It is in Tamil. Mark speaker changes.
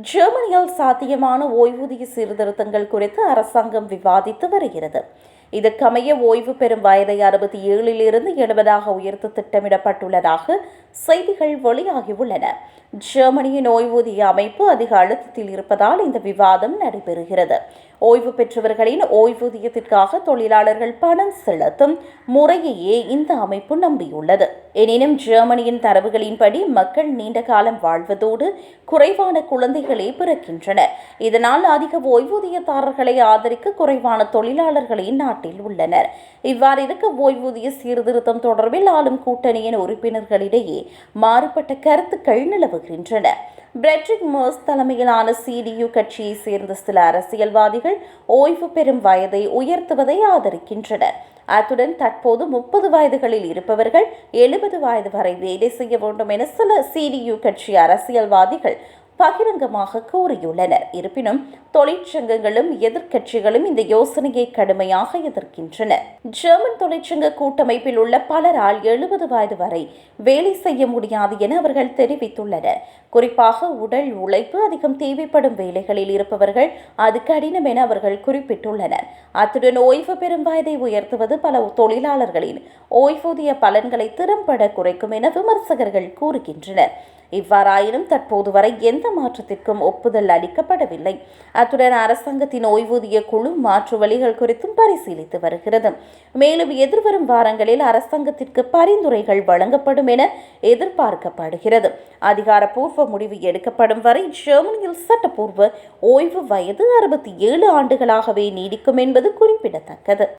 Speaker 1: ஜெர்மனியில் சாத்தியமான ஓய்வூதிய சீர்திருத்தங்கள் குறித்து அரசாங்கம் விவாதித்து வருகிறது. இதற்கமைய ஓய்வு பெறும் வயதை 67 70ஆக உயர்த்த திட்டமிடப்பட்டுள்ளதாக செய்திகள் வெளியாகியுள்ளன. ஜெர்மனியின் ஓய்வூதிய அமைப்பு அதிக அழுத்தத்தில் இருப்பதால் இந்த விவாதம் நடைபெறுகிறது. ஓய்வு பெற்றவர்களின் ஓய்வூதியத்திற்காக தொழிலாளர்கள் பணம் செலுத்தும் முறையையே இந்த அமைப்பு நம்பியுள்ளது. எனினும் ஜெர்மனியின் தரவுகளின்படி மக்கள் நீண்ட காலம் வாழ்வதோடு குறைவான குழந்தைகளே பிறக்கின்றனர். இதனால் அதிக ஓய்வூதியதாரர்களை ஆதரிக்க குறைவான தொழிலாளர்களே நாட்டில் உள்ளனர். இவ்வாறு இருக்க ஓய்வூதிய சீர்திருத்தம் தொடர்பில் ஆளும் கூட்டணியின் உறுப்பினர்களிடையே மாறுபட்ட கருத்துக்கள் நிலவுகின்றன. பிரெட்ரிக் மெர்ஸ் தலைமையிலான CDU கட்சியை சேர்ந்த சில அரசியல்வாதிகள் ஓய்வு பெறும் வயதை உயர்த்துவதை ஆதரிக்கின்றனர். அத்துடன் தற்போது 30 வயதுகளில் இருப்பவர்கள் 70 வயது வரை வேலை செய்ய வேண்டும் என சில CDU கட்சி அரசியல்வாதிகள் பகிரங்கமாக கூறியுள்ளனர். இருப்பினும் தொழிற்சங்கங்களும் எதிர்க்கட்சிகளும் இந்த யோசனையை கடுமையாக எதிர்க்கின்றன. ஜெர்மன் தொழிற்சங்க கூட்டமைப்பில் உள்ள பலரால் 70 வயது வரை வேலை செய்ய முடியாது என அவர்கள் தெரிவித்துள்ளனர். குறிப்பாக உடல் உழைப்பு அதிகம் தேவைப்படும் வேலைகளில் இருப்பவர்கள் அது கடினம் என அவர்கள் குறிப்பிட்டுள்ளனர். அத்துடன் ஓய்வு பெறும் வயதை உயர்த்துவது பல தொழிலாளர்களின் ஓய்வூதிய பலன்களை திறம்பட குறைக்கும் என விமர்சகர்கள் கூறுகின்றனர். இவ்வாறாயினும் தற்போது வரை எந்த மாற்றத்திற்கும் ஒப்புதல் அளிக்கப்படவில்லை. அத்துடன் அரசாங்கத்தின் ஓய்வூதிய குழு மாற்று வழிகள் குறித்தும் பரிசீலித்து வருகிறது. மேலும் எதிர்வரும் வாரங்களில் அரசாங்கத்திற்கு பரிந்துரைகள் வழங்கப்படும் என எதிர்பார்க்கப்படுகிறது. அதிகாரப்பூர்வ முடிவு எடுக்கப்படும் வரை ஜெர்மனியில் சட்டப்பூர்வ ஓய்வு வயது 67 ஆண்டுகளாகவே நீடிக்கும் என்பது குறிப்பிடத்தக்கது.